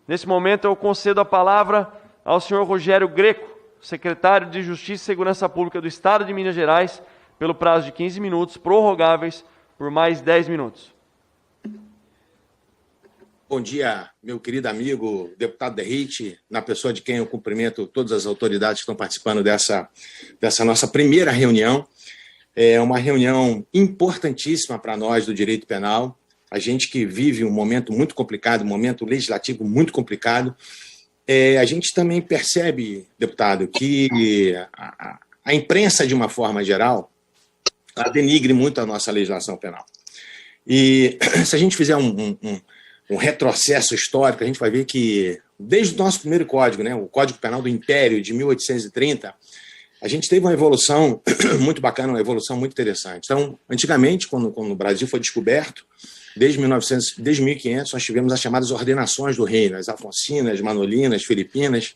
Nesse momento, eu concedo a palavra ao senhor Rogério Greco, secretário de Justiça e Segurança Pública do Estado de Minas Gerais, pelo prazo de 15 minutos, prorrogáveis por mais 10 minutos. Bom dia, meu querido amigo, deputado Derrite, na pessoa de quem eu cumprimento todas as autoridades que estão participando dessa nossa primeira reunião. É uma reunião importantíssima para nós do direito penal. A gente que vive um momento muito complicado, um momento legislativo muito complicado. A gente também percebe, deputado, que a imprensa, de uma forma geral, ela denigre muito a nossa legislação penal. E se a gente fizer um retrocesso histórico, a gente vai ver que, desde o nosso primeiro código, né, o Código Penal do Império, de 1830, a gente teve uma evolução muito bacana, uma evolução muito interessante. Então, antigamente, quando o Brasil foi descoberto, desde 1500, nós tivemos as chamadas ordenações do reino, as Afonsinas, Manolinas, Filipinas.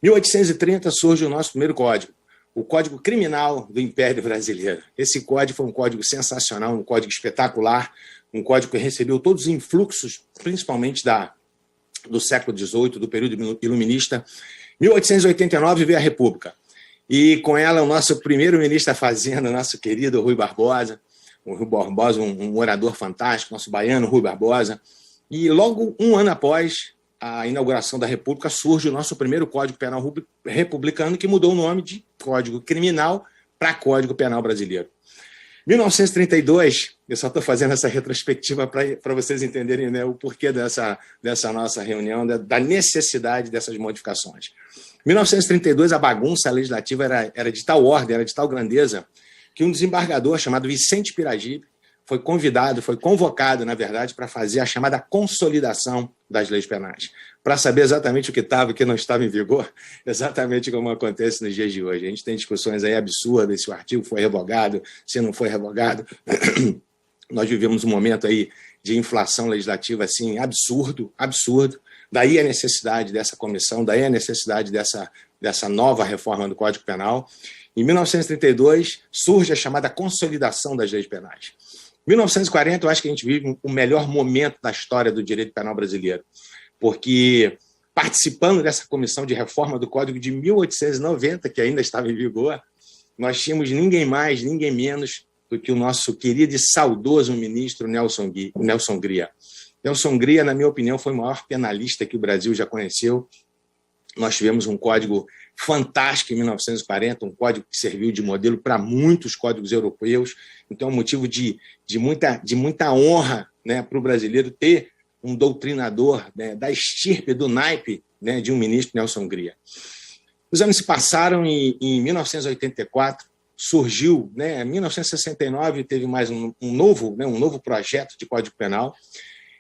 Em 1830 surge o nosso primeiro código, o Código Criminal do Império Brasileiro. Esse código foi um código sensacional, um código espetacular, um código que recebeu todos os influxos, principalmente do século XVIII, do período iluminista. Em 1889 veio a República. E com ela o nosso primeiro-ministro da Fazenda, nosso querido Rui Barbosa, um orador fantástico, nosso baiano Rui Barbosa. E logo um ano após a inauguração da República surge o nosso primeiro Código Penal republicano, que mudou o nome de Código Criminal para Código Penal Brasileiro. 1932, eu só estou fazendo essa retrospectiva para vocês entenderem, né, o porquê dessa nossa reunião, da necessidade dessas modificações. 1932, a bagunça legislativa era de tal ordem, era de tal grandeza, que um desembargador chamado Vicente Piragibe foi convocado, na verdade, para fazer a chamada consolidação das leis penais, para saber exatamente o que estava e o que não estava em vigor, exatamente como acontece nos dias de hoje. A gente tem discussões aí absurdas, se o artigo foi revogado, se não foi revogado. Nós vivemos um momento aí de inflação legislativa assim, absurdo. Daí a necessidade dessa comissão, daí a necessidade dessa nova reforma do Código Penal. Em 1932, surge a chamada consolidação das leis penais. Em 1940, eu acho que a gente vive o melhor momento da história do direito penal brasileiro, porque participando dessa comissão de reforma do Código de 1890, que ainda estava em vigor, nós tínhamos ninguém mais, ninguém menos do que o nosso querido e saudoso ministro Nelson Gria. Nelson Gria, na minha opinião, foi o maior penalista que o Brasil já conheceu. Nós tivemos um código fantástico em 1940, um código que serviu de modelo para muitos códigos europeus. Então, é um motivo de muita honra, né, para o brasileiro ter um doutrinador, né, da estirpe, do naipe, né, de um ministro, Nelson Gria. Os anos se passaram e em 1984 surgiu, né, em 1969 teve mais um novo projeto de Código Penal,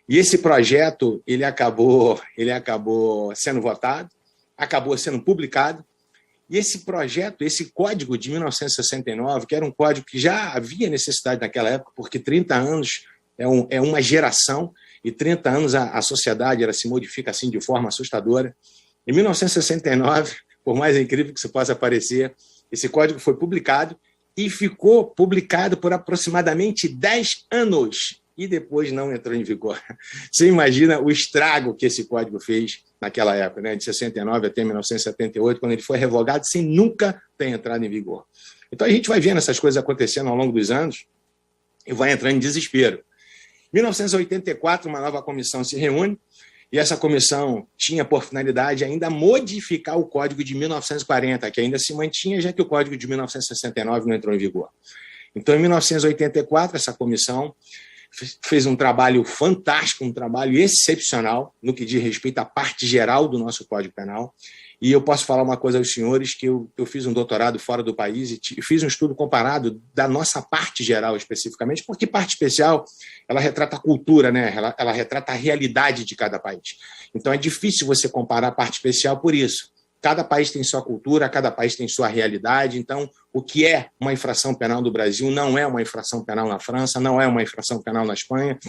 e esse projeto ele acabou sendo votado, acabou sendo publicado, e esse projeto, esse código de 1969, que era um código que já havia necessidade naquela época, porque 30 anos é uma geração, e 30 anos a sociedade ela se modifica assim de forma assustadora. Em 1969, por mais incrível que isso possa parecer, esse código foi publicado e ficou publicado por aproximadamente 10 anos, e depois não entrou em vigor. Você imagina o estrago que esse código fez naquela época, né, de 69 até 1978, quando ele foi revogado sem nunca ter entrado em vigor. Então a gente vai vendo essas coisas acontecendo ao longo dos anos e vai entrando em desespero. Em 1984, uma nova comissão se reúne, e essa comissão tinha por finalidade ainda modificar o Código de 1940, que ainda se mantinha, já que o Código de 1969 não entrou em vigor. Então, em 1984, essa comissão fez um trabalho fantástico, um trabalho excepcional no que diz respeito à parte geral do nosso Código Penal. E eu posso falar uma coisa aos senhores, que eu fiz um doutorado fora do país e fiz um estudo comparado da nossa parte geral especificamente, porque parte especial, ela retrata a cultura, né? Ela retrata a realidade de cada país. Então é difícil você comparar a parte especial por isso. Cada país tem sua cultura, cada país tem sua realidade. Então, o que é uma infração penal do Brasil não é uma infração penal na França, não é uma infração penal na Espanha.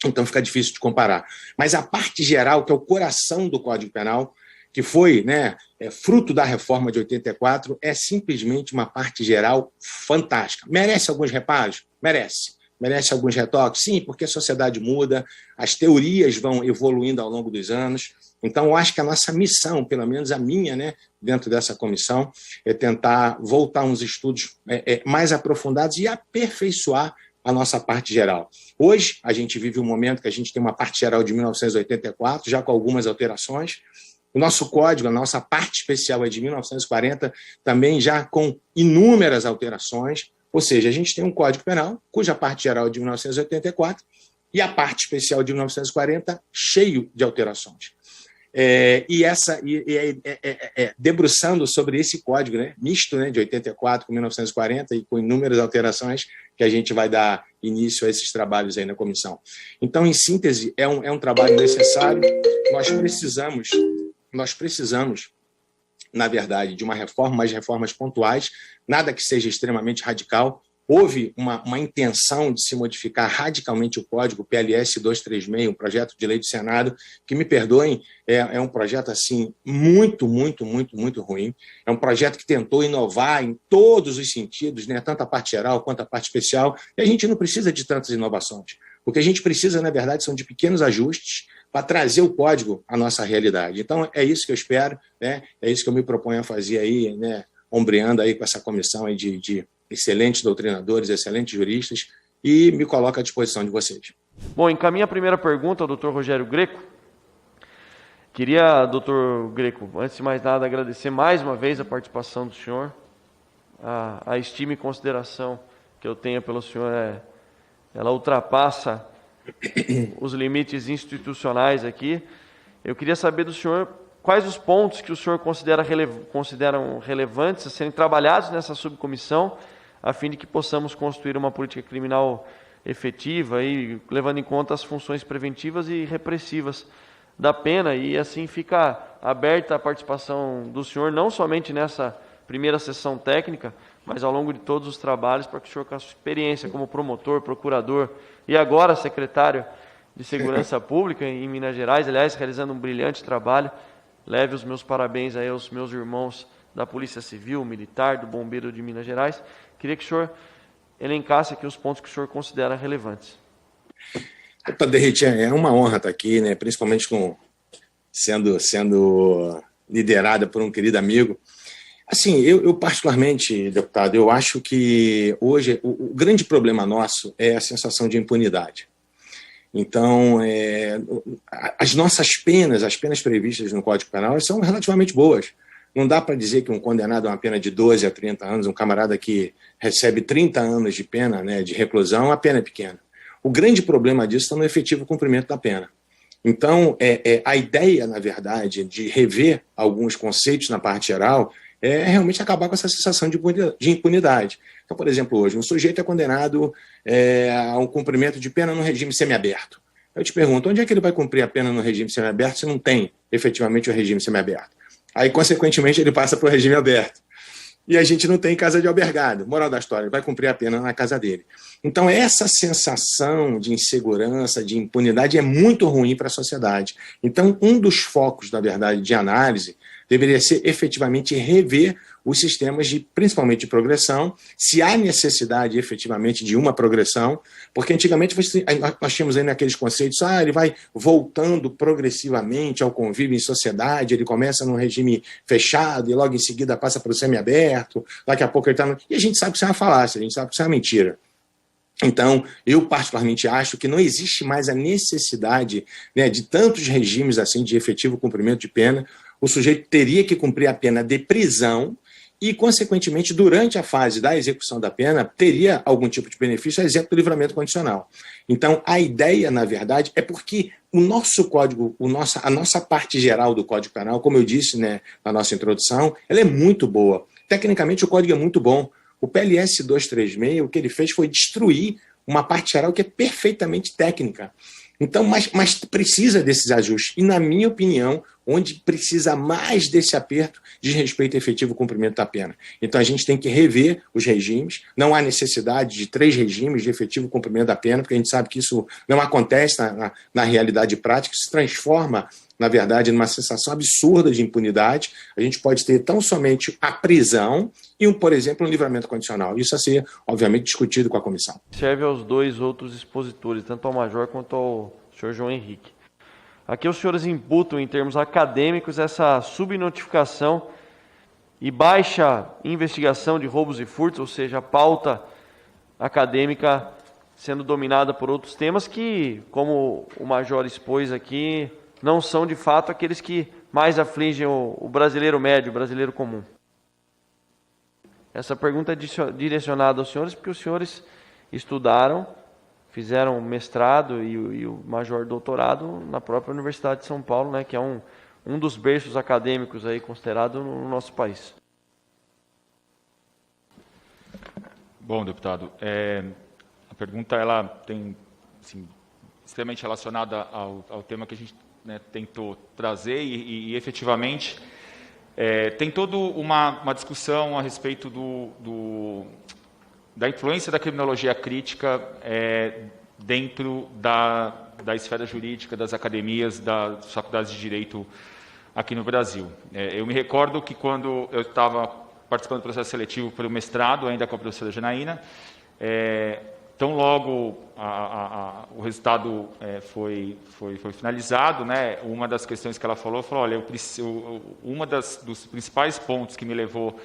Então, fica difícil de comparar. Mas a parte geral, que é o coração do Código Penal, que foi, né, fruto da reforma de 84, é simplesmente uma parte geral fantástica. Merece alguns reparos? Merece. merece alguns retoques? Sim, porque a sociedade muda, as teorias vão evoluindo ao longo dos anos. Então, eu acho que a nossa missão, pelo menos a minha, né, dentro dessa comissão, é tentar voltar uns estudos mais aprofundados e aperfeiçoar a nossa parte geral. Hoje, a gente vive um momento que a gente tem uma parte geral de 1984, já com algumas alterações. O nosso código, a nossa parte especial é de 1940, também já com inúmeras alterações. Ou seja, a gente tem um Código Penal, cuja parte geral é de 1984, e a parte especial de 1940, cheio de alterações. Debruçando sobre esse código, né, misto, né, de 84 com 1940 e com inúmeras alterações, que a gente vai dar início a esses trabalhos aí na comissão. Então, em síntese, é um trabalho necessário. Nós precisamos, na verdade, de uma reforma, mas reformas pontuais, nada que seja extremamente radical. Houve uma intenção de se modificar radicalmente o Código PLS 236, um projeto de lei do Senado, que, me perdoem, é um projeto assim muito, muito, muito, muito ruim. É um projeto que tentou inovar em todos os sentidos, né, tanto a parte geral quanto a parte especial, e a gente não precisa de tantas inovações. O que a gente precisa, na verdade, são de pequenos ajustes para trazer o código à nossa realidade. Então, é isso que eu espero, né, é isso que eu me proponho a fazer aí, né, ombreando aí com essa comissão aí de excelentes doutrinadores, excelentes juristas, e me coloco à disposição de vocês. Bom, encaminha a primeira pergunta ao doutor Rogério Greco. Queria, doutor Greco, antes de mais nada, agradecer mais uma vez a participação do senhor. A estima e consideração que eu tenho pelo senhor, ela ultrapassa os limites institucionais aqui. Eu queria saber do senhor quais os pontos que o senhor consideram relevantes a serem trabalhados nessa subcomissão, a fim de que possamos construir uma política criminal efetiva, e levando em conta as funções preventivas e repressivas da pena, e assim fica aberta a participação do senhor, não somente nessa primeira sessão técnica, mas ao longo de todos os trabalhos, para que o senhor, com a sua experiência como promotor, procurador e agora secretário de Segurança Pública em Minas Gerais, aliás, realizando um brilhante trabalho, leve os meus parabéns aí aos meus irmãos da Polícia Civil, Militar, do Bombeiro de Minas Gerais. Queria que o senhor elencasse aqui os pontos que o senhor considera relevantes. Doutor Derriti, é uma honra estar aqui, né? Principalmente sendo liderada por um querido amigo. Assim, eu particularmente, deputado, eu acho que hoje o grande problema nosso é a sensação de impunidade. Então, as nossas penas, as penas previstas no Código Penal, são relativamente boas. Não dá para dizer que um condenado a uma pena de 12 a 30 anos, um camarada que recebe 30 anos de pena, né, de reclusão, a pena é pequena. O grande problema disso está no efetivo cumprimento da pena. Então, a ideia, na verdade, de rever alguns conceitos na parte geral é realmente acabar com essa sensação de impunidade. Então, por exemplo, hoje, um sujeito é condenado a um cumprimento de pena no regime semiaberto. Eu te pergunto, onde é que ele vai cumprir a pena no regime semiaberto se não tem efetivamente o regime semiaberto? Aí, consequentemente, ele passa para o regime aberto. E a gente não tem casa de albergado. Moral da história, ele vai cumprir a pena na casa dele. Então, essa sensação de insegurança, de impunidade, é muito ruim para a sociedade. Então, um dos focos, na verdade, de análise deveria ser efetivamente rever os sistemas, principalmente de progressão, se há necessidade efetivamente de uma progressão, porque antigamente nós tínhamos aí naqueles conceitos, ele vai voltando progressivamente ao convívio em sociedade, ele começa num regime fechado e logo em seguida passa para o semiaberto, daqui a pouco ele está... E a gente sabe que isso é uma falácia, a gente sabe que isso é uma mentira. Então, eu particularmente acho que não existe mais a necessidade, né, de tantos regimes assim de efetivo cumprimento de pena. O sujeito teria que cumprir a pena de prisão e, consequentemente, durante a fase da execução da pena, teria algum tipo de benefício, a exemplo do livramento condicional. Então, a ideia, na verdade, é porque o nosso código, a nossa parte geral do Código Penal, como eu disse, né, na nossa introdução, ela é muito boa. Tecnicamente, o código é muito bom. O PLS 236, o que ele fez foi destruir uma parte geral que é perfeitamente técnica. Então, mas precisa desses ajustes. E, na minha opinião, onde precisa mais desse aperto de respeito e efetivo cumprimento da pena. Então, a gente tem que rever os regimes. Não há necessidade de 3 regimes de efetivo cumprimento da pena, porque a gente sabe que isso não acontece na realidade prática, se transforma, na verdade, numa sensação absurda de impunidade. A gente pode ter tão somente a prisão e, por exemplo, um livramento condicional. Isso a ser, obviamente, discutido com a comissão. Serve aos 2 outros expositores, tanto ao Major quanto ao senhor João Henrique. Aqui os senhores imputam, em termos acadêmicos, essa subnotificação e baixa investigação de roubos e furtos, ou seja, a pauta acadêmica sendo dominada por outros temas que, como o Major expôs aqui, não são de fato aqueles que mais afligem o brasileiro médio, o brasileiro comum. Essa pergunta é direcionada aos senhores porque os senhores estudaram, fizeram mestrado e o major doutorado na própria Universidade de São Paulo, né, que é um dos berços acadêmicos aí considerado no nosso país. Bom, deputado, a pergunta ela tem assim, extremamente relacionada ao tema que a gente, né, tentou trazer e efetivamente tem toda uma discussão a respeito da influência da criminologia crítica dentro da esfera jurídica, das academias, das faculdades de direito aqui no Brasil. Eu me recordo que quando eu estava participando do processo seletivo para o mestrado, ainda com a professora Janaína, tão logo o resultado foi finalizado, né, uma das questões que ela falou, olha, uma dos principais pontos que me levou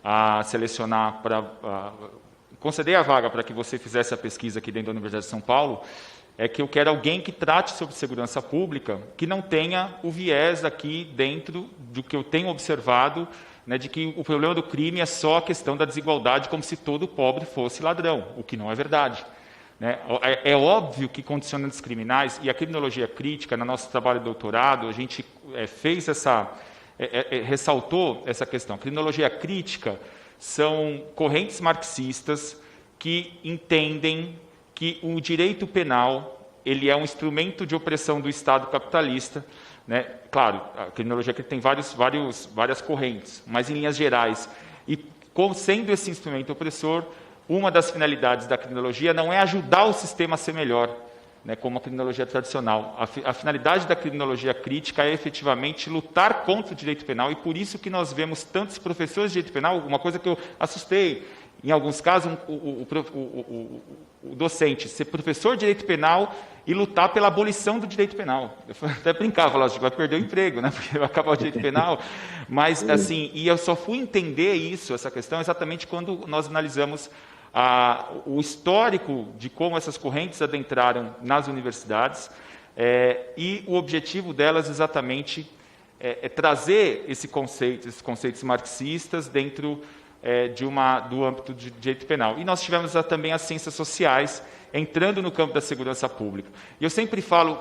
a selecionar para conceder a vaga para que você fizesse a pesquisa aqui dentro da Universidade de São Paulo, é que eu quero alguém que trate sobre segurança pública, que não tenha o viés aqui dentro do que eu tenho observado, né, de que o problema do crime é só a questão da desigualdade, como se todo pobre fosse ladrão, o que não é verdade. Né? É óbvio que condicionantes criminais, e a criminologia crítica, no nosso trabalho de doutorado, a gente fez ressaltou essa questão. A criminologia crítica são correntes marxistas que entendem que o direito penal ele é um instrumento de opressão do Estado capitalista, né? Claro, a criminologia tem várias correntes, mas em linhas gerais. E sendo esse instrumento opressor, uma das finalidades da criminologia não é ajudar o sistema a ser melhor, né, como a criminologia tradicional. A finalidade da criminologia crítica é efetivamente lutar contra o direito penal, e por isso que nós vemos tantos professores de direito penal, uma coisa que eu assustei, em alguns casos, o docente ser professor de direito penal e lutar pela abolição do direito penal. Eu até brincava, falava, vai perder o emprego, né, porque vai acabar o direito penal. Mas, assim, e eu só fui entender essa questão, exatamente quando nós analisamos o histórico de como essas correntes adentraram nas universidades, e o objetivo delas exatamente é trazer esses conceitos marxistas dentro do âmbito de direito penal. E nós tivemos também as ciências sociais entrando no campo da segurança pública. E eu sempre falo,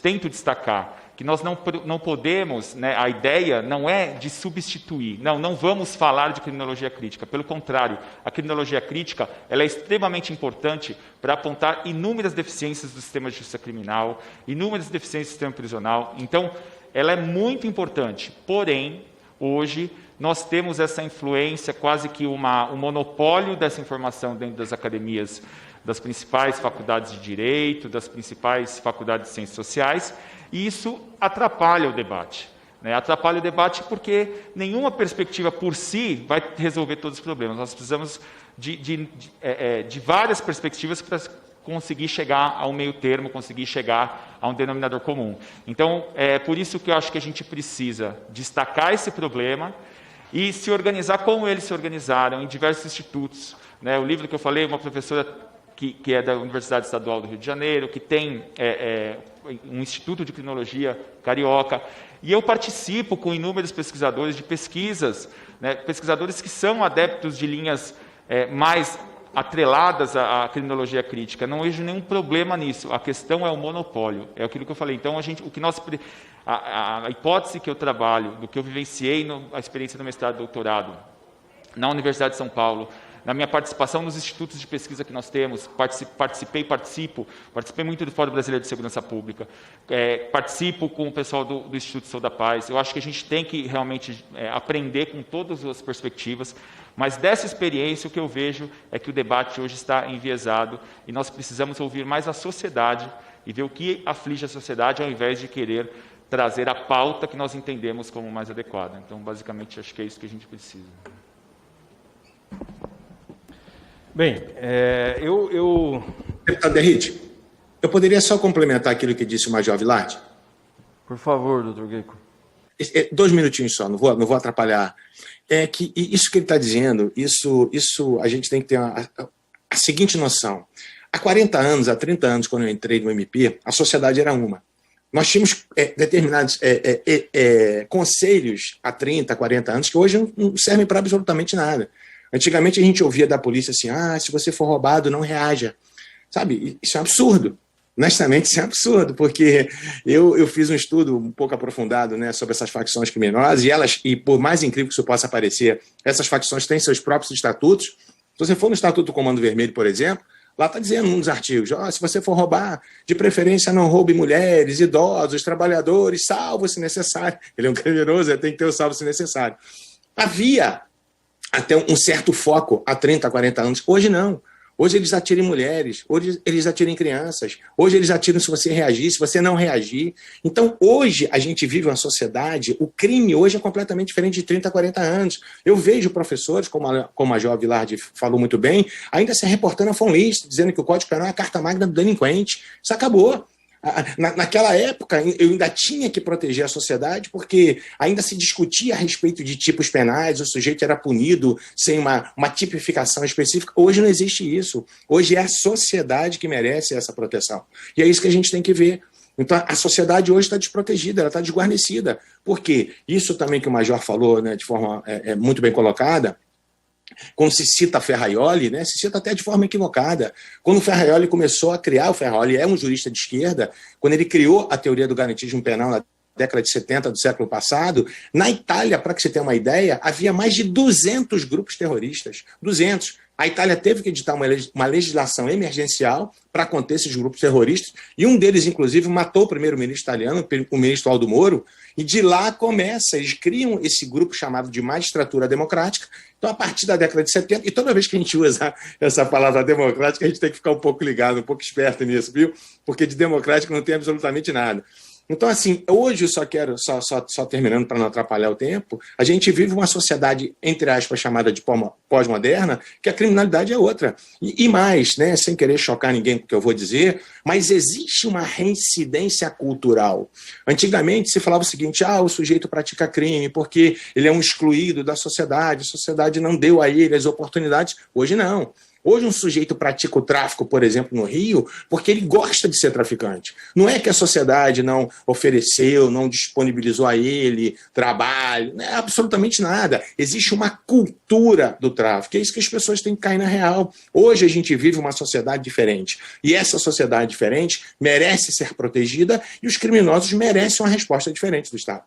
tento destacar, que nós não podemos, né, a ideia não é de substituir, não vamos falar de criminologia crítica, pelo contrário, a criminologia crítica ela é extremamente importante para apontar inúmeras deficiências do sistema de justiça criminal, inúmeras deficiências do sistema prisional, então ela é muito importante, porém, hoje, nós temos essa influência, quase que um monopólio dessa informação dentro das academias, das principais faculdades de direito, das principais faculdades de ciências sociais, e isso atrapalha o debate. Né? Atrapalha o debate porque nenhuma perspectiva por si vai resolver todos os problemas. Nós precisamos de várias perspectivas para conseguir chegar ao meio termo, conseguir chegar a um denominador comum. Então, é por isso que eu acho que a gente precisa destacar esse problema e se organizar como eles se organizaram em diversos institutos. Né? O livro que eu falei, uma professora que é da Universidade Estadual do Rio de Janeiro, que tem um instituto de criminologia carioca, e eu participo com inúmeros pesquisadores de pesquisas, né? Pesquisadores que são adeptos de linhas mais atreladas à criminologia crítica. Não vejo nenhum problema nisso. A questão é o monopólio. É aquilo que eu falei. Então, a hipótese que eu trabalho, do que eu vivenciei na experiência do mestrado e doutorado, na Universidade de São Paulo, na minha participação nos institutos de pesquisa que nós temos, participei muito do Fórum Brasileiro de Segurança Pública, participo com o pessoal do Instituto Sou da Paz. Eu acho que a gente tem que realmente aprender com todas as perspectivas, mas dessa experiência o que eu vejo é que o debate hoje está enviesado e nós precisamos ouvir mais a sociedade e ver o que aflige a sociedade ao invés de querer trazer a pauta que nós entendemos como mais adequada. Então, basicamente, acho que é isso que a gente precisa. Bem, Deputado Derrite, eu poderia só complementar aquilo que disse o Major Vilardi? Por favor, doutor Geico. 2 minutinhos só, não vou atrapalhar. Que isso que ele está dizendo, isso a gente tem que ter a seguinte noção. Há 40 anos, há 30 anos, quando eu entrei no MP, a sociedade era uma. Nós tínhamos determinados conselhos há 30, 40 anos que hoje não servem para absolutamente nada. Antigamente a gente ouvia da polícia assim, se você for roubado, não reaja. Sabe, isso é um absurdo. Honestamente, isso é um absurdo, porque eu fiz um estudo um pouco aprofundado, né, sobre essas facções criminosas, e por mais incrível que isso possa parecer, essas facções têm seus próprios estatutos. Se você for no Estatuto do Comando Vermelho, por exemplo, lá está dizendo num dos artigos, se você for roubar, de preferência não roube mulheres, idosos, trabalhadores, salvo se necessário. Ele é um criminoso, ele tem que ter o salvo se necessário. Havia até um certo foco há 30, 40 anos. Hoje não. Hoje eles atiram em mulheres, hoje eles atiram em crianças, hoje eles atiram se você reagir, se você não reagir. Então, hoje a gente vive uma sociedade, o crime hoje é completamente diferente de 30, 40 anos. Eu vejo professores, como a Major Vilardi falou muito bem, ainda se reportando a FONLIST, dizendo que o Código Penal é a carta magna do delinquente. Isso acabou. Naquela época, eu ainda tinha que proteger a sociedade, porque ainda se discutia a respeito de tipos penais, o sujeito era punido sem uma tipificação específica. Hoje não existe isso. Hoje é a sociedade que merece essa proteção. E é isso que a gente tem que ver. Então, a sociedade hoje está desprotegida, ela está desguarnecida. Por quê? Isso também que o Major falou, né, de forma muito bem colocada. Quando se cita Ferraioli, né, se cita até de forma equivocada. Quando o Ferraioli começou a criar, o Ferraioli é um jurista de esquerda, quando ele criou a teoria do garantismo penal na década de 70 do século passado, na Itália, para que você tenha uma ideia, havia mais de 200 grupos terroristas. 200. A Itália teve que editar uma legislação emergencial para conter esses grupos terroristas, e um deles, inclusive, matou o primeiro-ministro italiano, o ministro Aldo Moro, e de lá começa, eles criam esse grupo chamado de Magistratura Democrática. Então, a partir da década de 70, e toda vez que a gente usa essa palavra democrática, a gente tem que ficar um pouco ligado, um pouco esperto nisso, viu? Porque de democrático não tem absolutamente nada. Então, assim, hoje eu só terminando para não atrapalhar o tempo, a gente vive uma sociedade, entre aspas, chamada de pós-moderna, que a criminalidade é outra. E mais, né, sem querer chocar ninguém com o que eu vou dizer, mas existe uma reincidência cultural. Antigamente se falava o seguinte, o sujeito pratica crime porque ele é um excluído da sociedade, a sociedade não deu a ele as oportunidades. Hoje não. Hoje um sujeito pratica o tráfico, por exemplo, no Rio, porque ele gosta de ser traficante. Não é que a sociedade não ofereceu, não disponibilizou a ele trabalho, não é absolutamente nada. Existe uma cultura do tráfico, é isso que as pessoas têm que cair na real. Hoje a gente vive uma sociedade diferente, e essa sociedade diferente merece ser protegida, e os criminosos merecem uma resposta diferente do Estado.